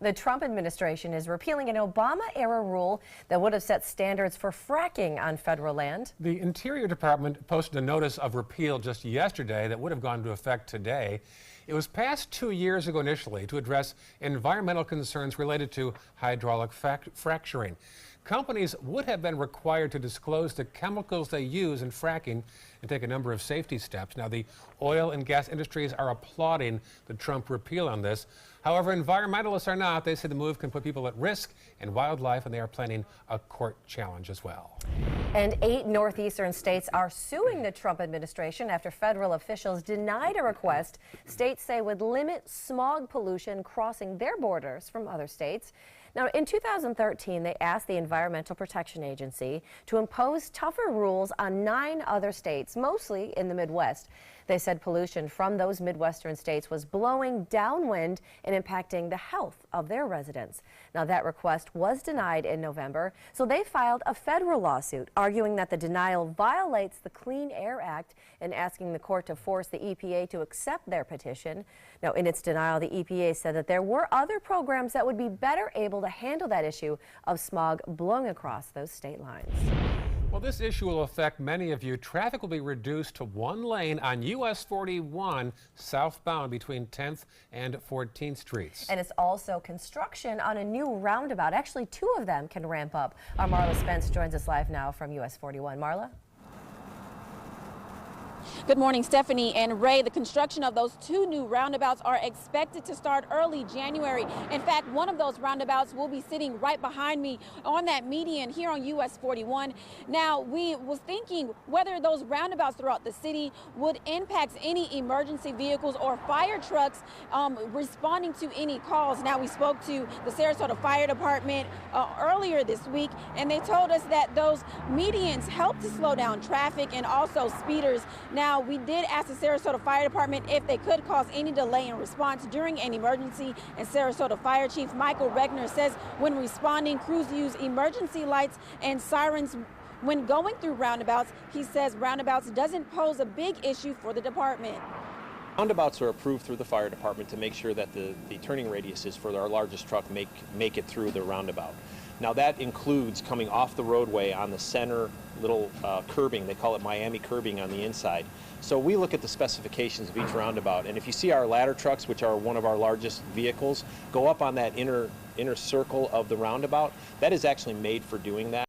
Speaker 3: The Trump administration is repealing an Obama-era rule that would have set standards for fracking on federal land.
Speaker 2: The Interior Department posted a notice of repeal just yesterday that would have gone into effect today. It was passed 2 years ago initially to address environmental concerns related to hydraulic fracturing. Companies would have been required to disclose the chemicals they use in fracking and take a number of safety steps. Now, the oil and gas industries are applauding the Trump repeal on this. However, environmentalists are not. They say the move can put people at risk and wildlife, and they are planning a court challenge as well.
Speaker 3: And 8 northeastern states are suing the Trump administration after federal officials denied a request states say would limit smog pollution crossing their borders from other states. Now, in 2013, they asked the Environmental Protection Agency to impose tougher rules on 9 other states, mostly in the Midwest. They said pollution from those Midwestern states was blowing downwind and impacting the health of their residents. Now, that request was denied in November, so they filed a federal lawsuit arguing that the denial violates the Clean Air Act and asking the court to force the EPA to accept their petition. Now, in its denial, the EPA said that there were other programs that would be better able to handle that issue of smog blowing across those state lines.
Speaker 2: Well, this issue will affect many of you. Traffic will be reduced to 1 lane on US 41 southbound between 10th and 14th Streets.
Speaker 3: And it's also construction on a new roundabout. Actually, 2 of them can ramp up. Our Marla Spence joins us live now from US 41. Marla?
Speaker 21: Good morning, Stephanie and Ray. The construction of those 2 new roundabouts are expected to start early January. In fact, one of those roundabouts will be sitting right behind me on that median here on US 41. Now, we was thinking whether those roundabouts throughout the city would impact any emergency vehicles or fire trucks responding to any calls. Now, we spoke to the Sarasota Fire Department earlier this week, and they told us that those medians help to slow down traffic and also speeders. Now, we did ask the Sarasota Fire Department if they could cause any delay in response during an emergency, and Sarasota Fire Chief Michael Regner says when responding, crews use emergency lights and sirens when going through roundabouts. He says roundabouts doesn't pose a big issue for the department.
Speaker 22: Roundabouts are approved through the fire department to make sure that the turning radiuses for our largest truck make it through the roundabout. Now, that includes coming off the roadway on the center little curbing. They call it Miami curbing on the inside. So we look at the specifications of each roundabout, and if you see our ladder trucks, which are one of our largest vehicles, go up on that inner circle of the roundabout, that is actually made for doing that.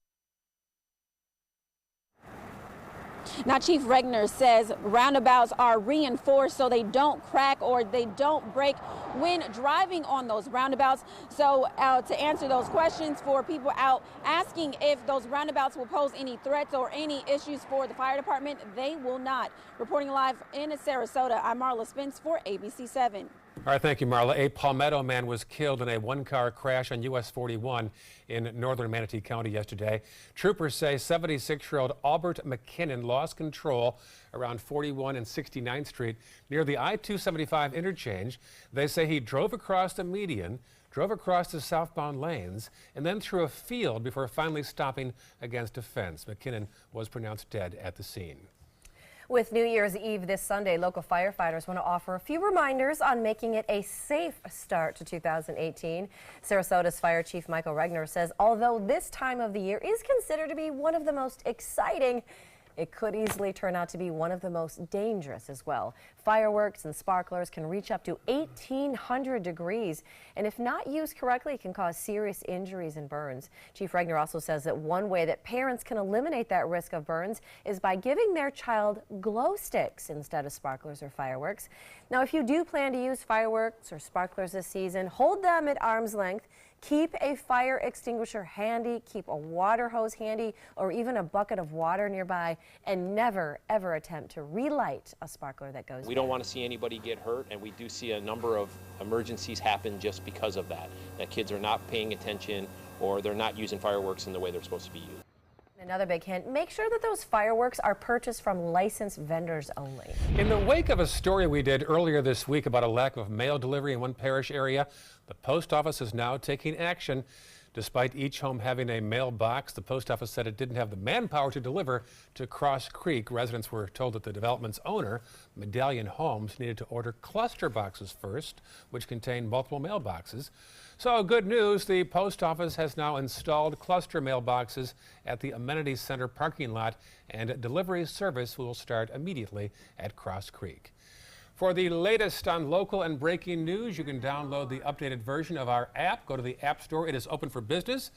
Speaker 21: Now, Chief Regner says roundabouts are reinforced so they don't crack or they don't break when driving on those roundabouts. So to answer those questions for people out asking if those roundabouts will pose any threats or any issues for the fire department, they will not. Reporting live in Sarasota, I'm Marla Spence for ABC 7.
Speaker 2: All right, thank you, Marla. A Palmetto man was killed in a 1-car crash on US 41 in northern Manatee County yesterday. Troopers say 76-year-old Albert McKinnon lost control around 41 and 69th Street near the I-275 interchange. They say he drove across the median, drove across the southbound lanes, and then through a field before finally stopping against a fence. McKinnon was pronounced dead at the scene.
Speaker 3: With New Year's Eve this Sunday, local firefighters want to offer a few reminders on making it a safe start to 2018. Sarasota's Fire Chief Michael Regner says although this time of the year is considered to be one of the most exciting, it could easily turn out to be one of the most dangerous as well. Fireworks and sparklers can reach up to 1,800 degrees, and if not used correctly, it can cause serious injuries and burns. Chief Regner also says that one way that parents can eliminate that risk of burns is by giving their child glow sticks instead of sparklers or fireworks. Now, if you do plan to use fireworks or sparklers this season, hold them at arm's length. Keep a fire extinguisher handy, keep a water hose handy, or even a bucket of water nearby, and never, ever attempt to relight a sparkler that goes
Speaker 22: We don't want to see anybody get hurt, and we do see a number of emergencies happen just because of that kids are not paying attention or they're not using fireworks in the way they're supposed to be used.
Speaker 3: Another big hint, make sure that those fireworks are purchased from licensed vendors only.
Speaker 2: In the wake of a story we did earlier this week about a lack of mail delivery in one parish area, the post office is now taking action Despite each home having a mailbox, the post office said it didn't have the manpower to deliver to Cross Creek. Residents were told that the development's owner, Medallion Homes, needed to order cluster boxes first, which contain multiple mailboxes. So good news, the post office has now installed cluster mailboxes at the Amenity Center parking lot, and delivery service will start immediately at Cross Creek. For the latest on local and breaking news, you can download the updated version of our app. Go to the App Store. It is open for business.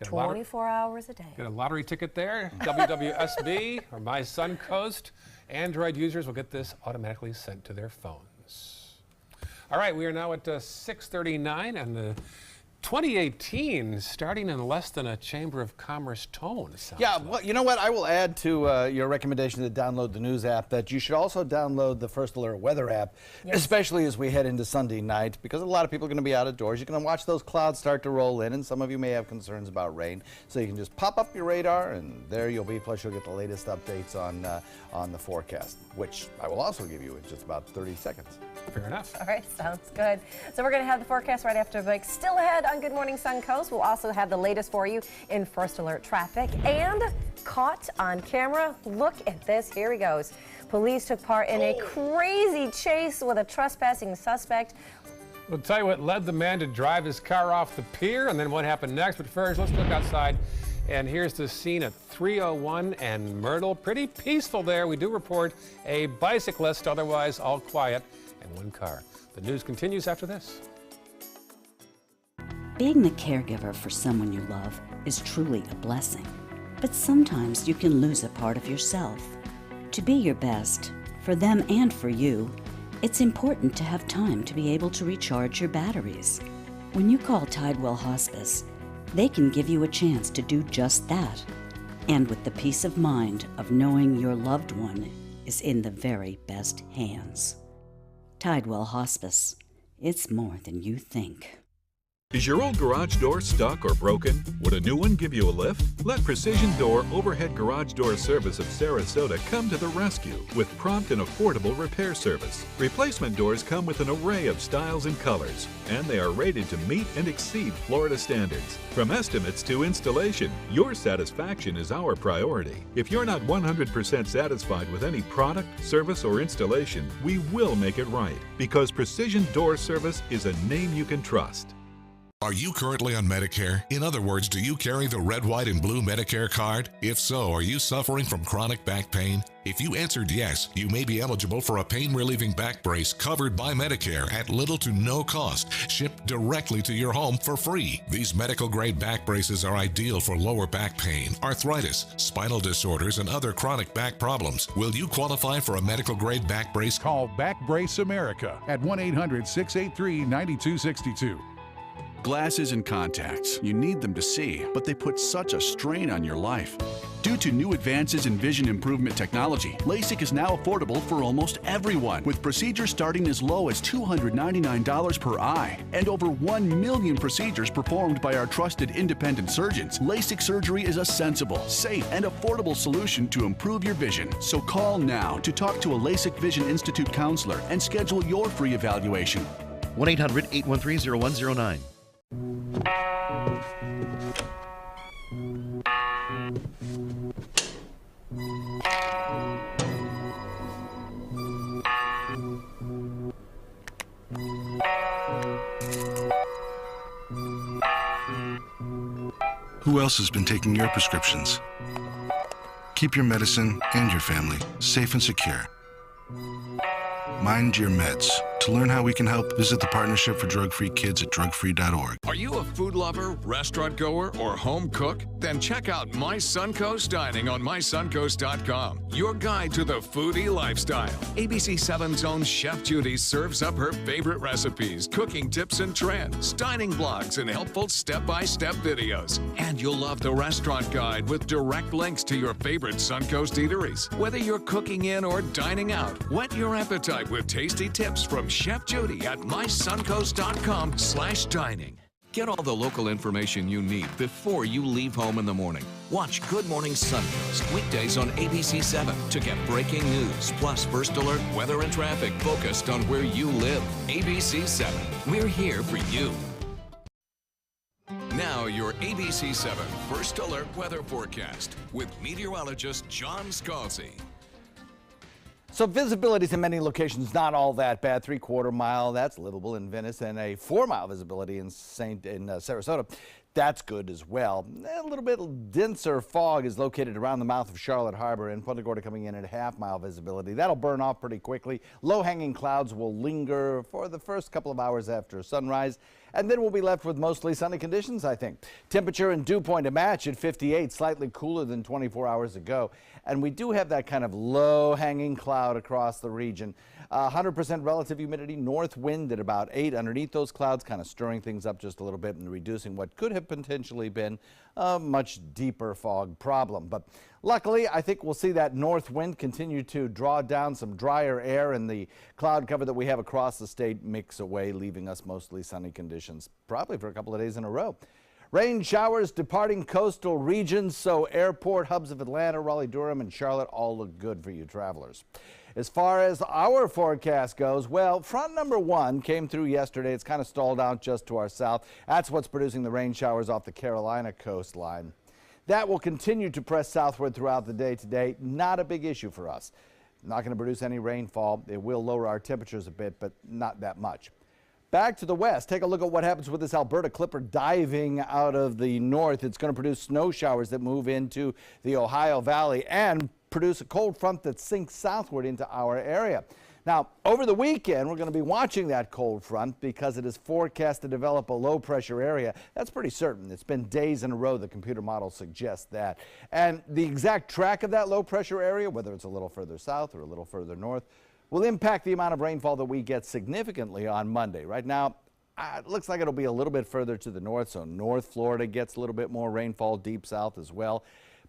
Speaker 3: 24 hours a day.
Speaker 2: Get a lottery ticket there, WWSB or My Suncoast. Android users will get this automatically sent to their phones. All right, we are now at 6:39 and the 2018 starting in less than a Chamber of Commerce tone.
Speaker 14: Yeah, well, you know what? I will add to your recommendation to download the news app that you should also download the First Alert weather app, especially as we head into Sunday night, because a lot of people are going to be out of doors. You're going to watch those clouds start to roll in, and some of you may have concerns about rain. So you can just pop up your radar, and there you'll be. Plus, you'll get the latest updates on the forecast, which I will also give you in just about 30 seconds.
Speaker 2: Fair enough.
Speaker 3: All right, sounds good. So we're going to have the forecast right after the break. Still ahead on Good Morning Suncoast. We'll also have the latest for you in First Alert traffic and caught on camera. Look at this. Here he goes. Police took part in a crazy chase with a trespassing suspect.
Speaker 2: We'll tell you what led the man to drive his car off the pier and then what happened next. But first, let's look outside. And here's the scene at 301 and Myrtle. Pretty peaceful there. We do report a bicyclist, otherwise all quiet, and one car. The news continues after this.
Speaker 6: Being the caregiver for someone you love is truly a blessing. But sometimes you can lose a part of yourself. To be your best, for them and for you, it's important to have time to be able to recharge your batteries. When you call Tidewell Hospice, they can give you a chance to do just that. And with the peace of mind of knowing your loved one is in the very best hands. Tidewell Hospice. It's more than you think.
Speaker 8: Is your old garage door stuck or broken? Would a new one give you a lift? Let Precision Door Overhead Garage Door Service of Sarasota come to the rescue with prompt and affordable repair service. Replacement doors come with an array of styles and colors, and they are rated to meet and exceed Florida standards. From estimates to installation, your satisfaction is our priority. If you're not 100% satisfied with any product, service, or installation, we will make it right, because Precision Door Service is a name you can trust.
Speaker 23: Are you currently on Medicare? In other words, do you carry the red, white, and blue Medicare card? If so, are you suffering from chronic back pain? If you answered yes, you may be eligible for a pain-relieving back brace covered by Medicare at little to no cost, shipped directly to your home for free. These medical-grade back braces are ideal for lower back pain, arthritis, spinal disorders, and other chronic back problems. Will you qualify for a medical-grade back brace?
Speaker 24: Call Back Brace America at 1-800-683-9262.
Speaker 25: Glasses and contacts. You need them to see, but they put such a strain on your life. Due to new advances in vision improvement technology, LASIK is now affordable for almost everyone, with procedures starting as low as $299 per eye. And over 1 million procedures performed by our trusted independent surgeons. LASIK surgery is a sensible, safe, and affordable solution to improve your vision. So call now to talk to a LASIK Vision Institute counselor and schedule your free evaluation.
Speaker 26: 1-800-813-0109.
Speaker 27: Who else has been taking your prescriptions? Keep your medicine and your family safe and secure. Mind your meds. To learn how we can help, visit the Partnership for Drug-Free Kids at drugfree.org.
Speaker 1: Are you a food lover, restaurant goer, or home cook? Then check out My Suncoast Dining on mysuncoast.com, your guide to the foodie lifestyle. ABC 7's own Chef Judy serves up her favorite recipes, cooking tips and trends, dining blogs, and helpful step-by-step videos. And you'll love the restaurant guide with direct links to your favorite Suncoast eateries. Whether you're cooking in or dining out, whet your appetite with tasty tips from Chef Judy at mysuncoast.com/dining. Get all the local information you need before you leave home in the morning. Watch Good Morning Suncoast weekdays on ABC 7 to get breaking news, plus First Alert weather and traffic focused on where you live. ABC 7, we're here for you. Now, your ABC 7 First Alert weather forecast with meteorologist John Scalzi.
Speaker 14: So visibility in many locations not all that bad. 3/4 mile, that's livable in Venice, and a 4-mile visibility in Sarasota. That's good as well. A little bit denser fog is located around the mouth of Charlotte Harbor, and Punta Gorda coming in at 1/2-mile visibility. That'll burn off pretty quickly. Low-hanging clouds will linger for the first couple of hours after sunrise, and then we'll be left with mostly sunny conditions, I think. Temperature and dew point to match at 58, slightly cooler than 24 hours ago. And we do have that kind of low-hanging cloud across the region. 100% relative humidity, north wind at about 8 underneath those clouds, kind of stirring things up just a little bit and reducing what could have potentially been a much deeper fog problem. But luckily, I think we'll see that north wind continue to draw down some drier air, and the cloud cover that we have across the state mix away, leaving us mostly sunny conditions, probably for a couple of days in a row. Rain showers departing coastal regions, so airport hubs of Atlanta, Raleigh, Durham, and Charlotte all look good for you travelers. As far as our forecast goes, well, front number 1 came through yesterday. It's kind of stalled out just to our south. That's what's producing the rain showers off the Carolina coastline. That will continue to press southward throughout the day today. Not a big issue for us. Not going to produce any rainfall. It will lower our temperatures a bit, but not that much. Back to the west, take a look at what happens with this Alberta Clipper diving out of the north. It's going to produce snow showers that move into the Ohio Valley and produce a cold front that sinks southward into our area. Now, over the weekend, we're going to be watching that cold front because it is forecast to develop a low pressure area. That's pretty certain. It's been days in a row the computer models suggest that. And the exact track of that low pressure area, whether it's a little further south or a little further north, will impact the amount of rainfall that we get significantly on Monday. Right now, it looks like it'll be a little bit further to the north, so North Florida gets a little bit more rainfall, deep south as well.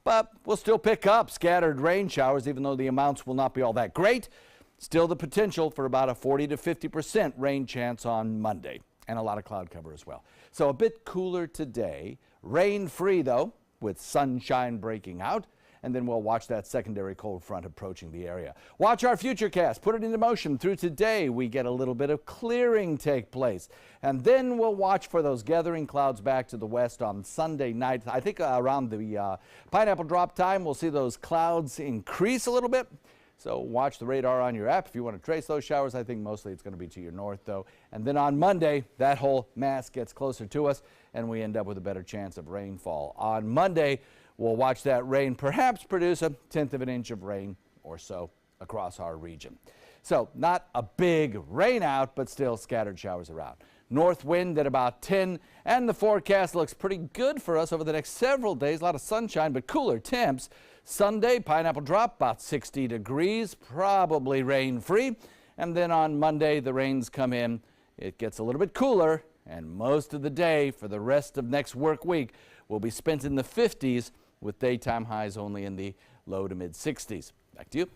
Speaker 14: But we'll still pick up scattered rain showers, even though the amounts will not be all that great. Still the potential for about a 40 to 50% rain chance on Monday, and a lot of cloud cover as well. So a bit cooler today, rain-free though, with sunshine breaking out. And then we'll watch that secondary cold front approaching the area. Watch our futurecast. Put it into motion. Through today, we get a little bit of clearing take place. And then we'll watch for those gathering clouds back to the west on Sunday night. I think around the pineapple drop time, we'll see those clouds increase a little bit. So watch the radar on your app if you want to trace those showers. I think mostly it's going to be to your north, though. And then on Monday, that whole mass gets closer to us, and we end up with a better chance of rainfall. On Monday, we'll watch that rain perhaps produce 1/10 of an inch of rain or so across our region. So not a big rain out, but still scattered showers around. North wind at about 10, and the forecast looks pretty good for us over the next several days. A lot of sunshine, but cooler temps. Sunday, pineapple drop, about 60 degrees, probably rain-free. And then on Monday, the rains come in. It gets a little bit cooler, and most of the day for the rest of next work week will be spent in the 50s, with daytime highs only in the low to mid-60s. Back to you.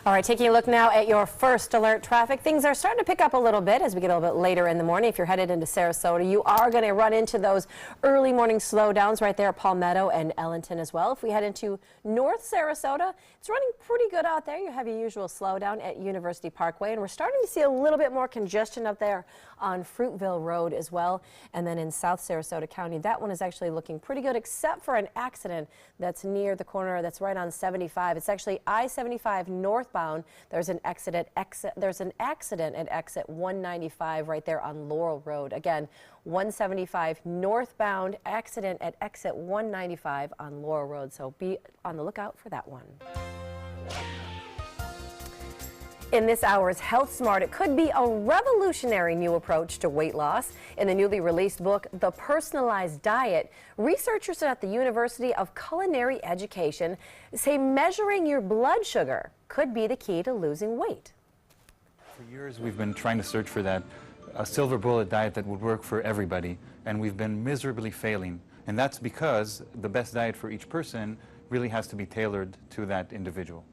Speaker 3: All right, taking a look now at your first alert traffic. Things are starting to pick up a little bit as we get a little bit later in the morning. If you're headed into Sarasota, you are going to run into those early morning slowdowns right there at Palmetto and Ellington as well. If we head into North Sarasota, it's running pretty good out there. You have your usual slowdown at University Parkway, and we're starting to see a little bit more congestion up there on Fruitville Road as well. And then in South Sarasota County, that one is actually looking pretty good, except for an accident that's near the corner that's right on 75. It's actually I-75 northbound. There's an accident at exit 195 right there on Laurel Road. Again, 175 northbound, accident at exit 195 on Laurel Road. So be on the lookout for that one. In this hour's Health Smart, it could be a revolutionary new approach to weight loss. In the newly released book, The Personalized Diet, researchers at the University of Culinary Education say measuring your blood sugar could be the key to losing weight.
Speaker 5: For years, we've been trying to search for that a silver bullet diet that would work for everybody, and we've been miserably failing. And that's because the best diet for each person really has to be tailored to that individual.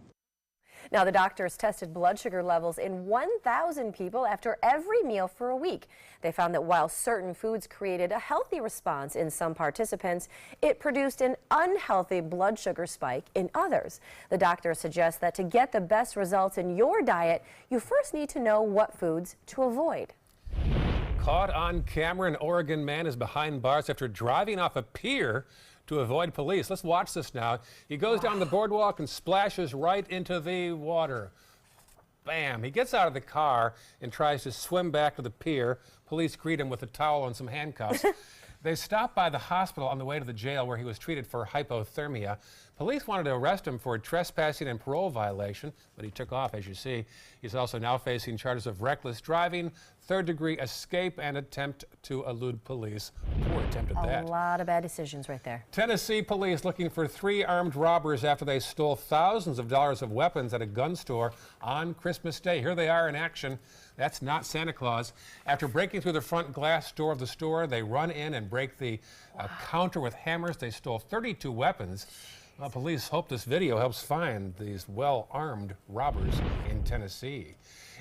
Speaker 3: Now, the doctors tested blood sugar levels in 1,000 people after every meal for a week. They found that while certain foods created a healthy response in some participants, it produced an unhealthy blood sugar spike in others. The doctors suggest that to get the best results in your diet, you first need to know what foods to avoid.
Speaker 2: Caught on camera, an Oregon man is behind bars after driving off a pier to avoid police. Let's watch this now. He goes down the boardwalk and splashes right into the water. Bam! He gets out of the car and tries to swim back to the pier. Police greet him with a towel and some handcuffs. They stopped by the hospital on the way to the jail where he was treated for hypothermia. Police wanted to arrest him for trespassing and parole violation, but he took off, as you see. He's also now facing charges of reckless driving, third-degree escape, and attempt to elude police. Poor attempt at that.
Speaker 3: A lot of bad decisions right there.
Speaker 2: Tennessee police looking for 3 armed robbers after they stole thousands of dollars of weapons at a gun store on Christmas Day. Here they are in action. That's not Santa Claus. After breaking through the front glass door of the store, they run in and break the counter with hammers. They stole 32 weapons. Well, police hope this video helps find these well-armed robbers in Tennessee.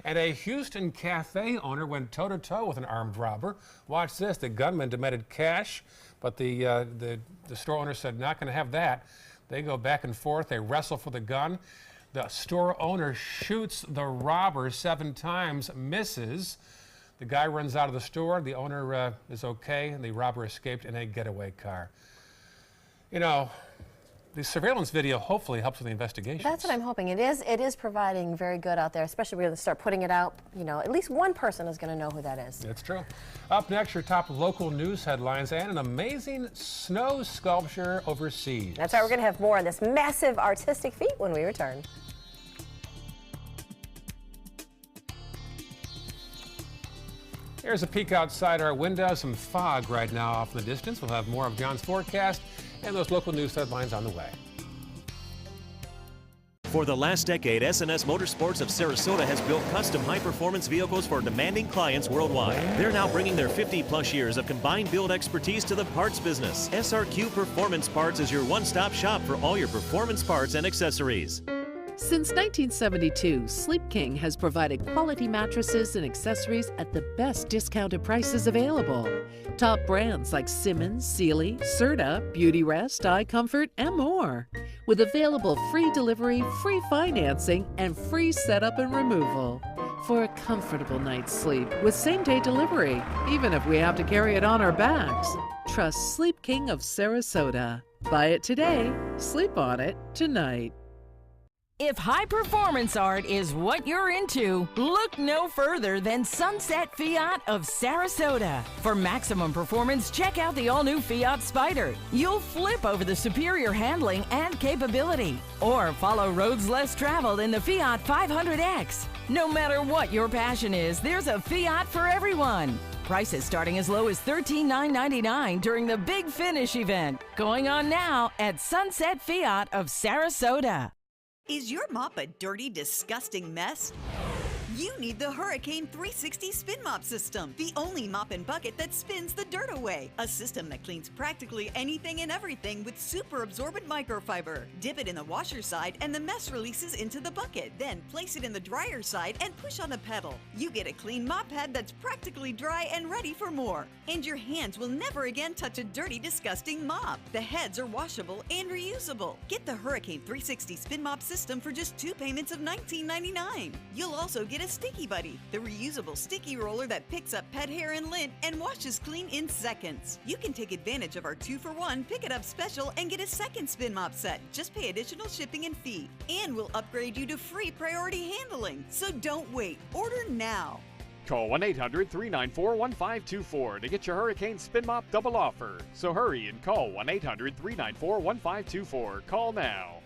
Speaker 2: And a Houston cafe owner went toe-to-toe with an armed robber. Watch this. The gunman demanded cash, but the store owner said, not going to have that. They go back and forth. They wrestle for the gun. The store owner shoots the robber 7 times, misses. The guy runs out of the store. The owner is okay, and the robber escaped in a getaway car. You know, the surveillance video hopefully helps with the investigation.
Speaker 3: That's what I'm hoping. It is providing very good out there, especially we're going to start putting it out. You know, at least one person is going to know who that is.
Speaker 2: That's true. Up next, your top local news headlines and an amazing snow sculpture overseas.
Speaker 3: That's right. We're going to have more on this massive artistic feat when we return.
Speaker 2: Here's a peek outside our window. Some fog right now off in the distance. We'll have more of John's forecast and those local news headlines on the way.
Speaker 9: For the last decade, S&S Motorsports of Sarasota has built custom high-performance vehicles for demanding clients worldwide. They're now bringing their 50-plus years of combined build expertise to the parts business. SRQ Performance Parts is your one-stop shop for all your performance parts and accessories.
Speaker 10: Since 1972, Sleep King has provided quality mattresses and accessories at the best discounted prices available. Top brands like Simmons, Sealy, Serta, Beauty Rest, Eye Comfort, and more. With available free delivery, free financing, and free setup and removal. For a comfortable night's sleep with same-day delivery, even if we have to carry it on our backs. Trust Sleep King of Sarasota. Buy it today, sleep on it tonight.
Speaker 11: If high-performance art is what you're into, look no further than Sunset Fiat of Sarasota. For maximum performance, check out the all-new Fiat Spider. You'll flip over the superior handling and capability. Or follow roads less traveled in the Fiat 500X. No matter what your passion is, there's a Fiat for everyone. Prices starting as low as $13,999 during the Big Finish event. Going on now at Sunset Fiat of Sarasota.
Speaker 12: Is your mop a dirty, disgusting mess? You need the Hurricane 360 Spin Mop System, the only mop and bucket that spins the dirt away. A system that cleans practically anything and everything with super absorbent microfiber. Dip it in the washer side and the mess releases into the bucket. Then place it in the dryer side and push on the pedal. You get a clean mop pad that's practically dry and ready for more. And your hands will never again touch a dirty, disgusting mop. The heads are washable and reusable. Get the Hurricane 360 Spin Mop System for just 2 payments of $19.99. You'll also get a Sticky Buddy, the reusable sticky roller that picks up pet hair and lint and washes clean in seconds. You can take advantage of our 2-for-1 Pick It Up special and get a second spin mop set. Just pay additional shipping and fee. And we'll upgrade you to free priority handling. So don't wait. Order now.
Speaker 13: Call 1-800-394-1524 to get your Hurricane Spin Mop double offer. So hurry and call 1-800-394-1524. Call now.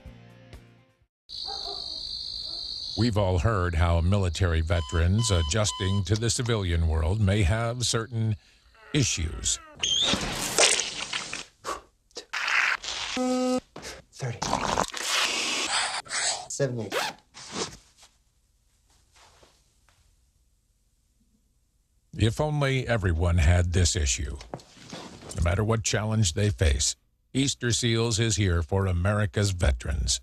Speaker 15: We've all heard how military veterans adjusting to the civilian world may have certain issues.
Speaker 26: 30. 70.
Speaker 15: If only everyone had this issue. No matter what challenge they face, Easter Seals is here for America's veterans.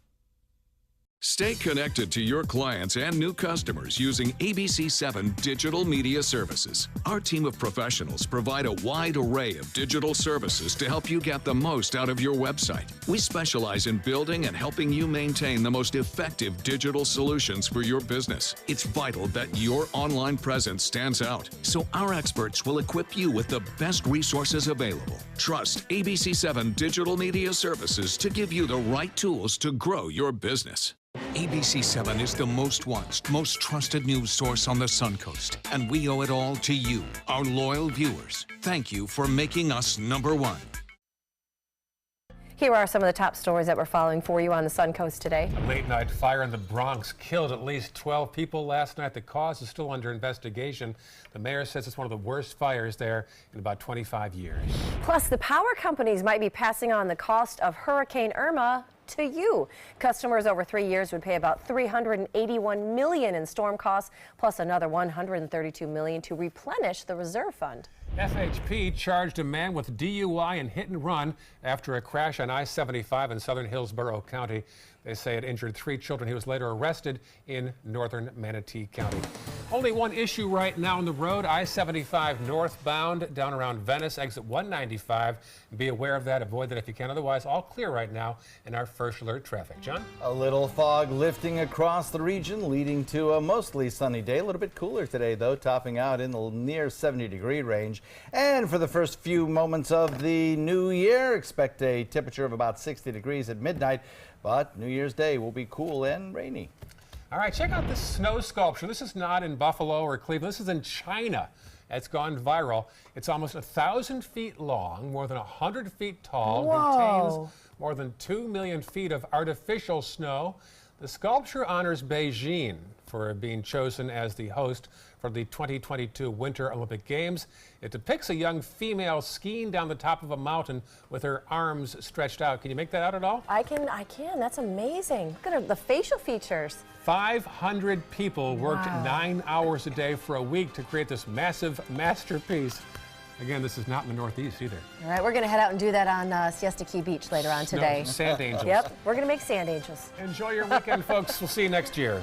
Speaker 1: Stay connected to your clients and new customers using ABC7 Digital Media Services. Our team of professionals provide a wide array of digital services to help you get the most out of your website. We specialize in building and helping you maintain the most effective digital solutions for your business. It's vital that your online presence stands out, so our experts will equip you with the best resources available. Trust ABC7 Digital Media Services to give you the right tools to grow your business. ABC7 is the most watched, most trusted news source on the Suncoast, and we owe it all to you, our loyal viewers. Thank you for making us #1.
Speaker 3: Here are some of the top stories that we're following for you on the Suncoast today.
Speaker 2: A late-night fire in the Bronx killed at least 12 people last night. The cause is still under investigation. The mayor says it's one of the worst fires there in about 25 years.
Speaker 3: Plus, the power companies might be passing on the cost of Hurricane Irma to you. Customers over 3 years would pay about $381 million in storm costs, plus another $132 million to replenish the reserve fund.
Speaker 2: FHP charged a man with DUI and hit and run after a crash on I-75 in southern Hillsborough County. They say it injured 3 children. He was later arrested in northern Manatee County. Only one issue right now on the road, I-75 northbound down around Venice, exit 195. Be aware of that. Avoid that if you can. Otherwise, all clear right now in our first alert traffic. John?
Speaker 14: A little fog lifting across the region, leading to a mostly sunny day. A little bit cooler today, though, topping out in the near 70-degree range. And for the first few moments of the new year, expect a temperature of about 60 degrees at midnight. But New Year's Day will be cool and rainy.
Speaker 2: All right, check out this snow sculpture. This is not in Buffalo or Cleveland. This is in China. It's gone viral. It's almost 1,000 feet long, more than 100 feet tall, contains more than 2 million feet of artificial snow. The sculpture honors Beijing for being chosen as the host for the 2022 Winter Olympic Games. It depicts a young female skiing down the top of a mountain with her arms stretched out. Can you make that out at all?
Speaker 3: I can. That's amazing. Look at the facial features.
Speaker 2: 500 people worked 9 hours a day for a week to create this massive masterpiece. Again, this is not in the Northeast either.
Speaker 3: All right, we're going to head out and do that on Siesta Key Beach later on today.
Speaker 2: Sand angels.
Speaker 3: Yep, we're going to make sand angels.
Speaker 2: Enjoy your weekend, folks. We'll see you next year.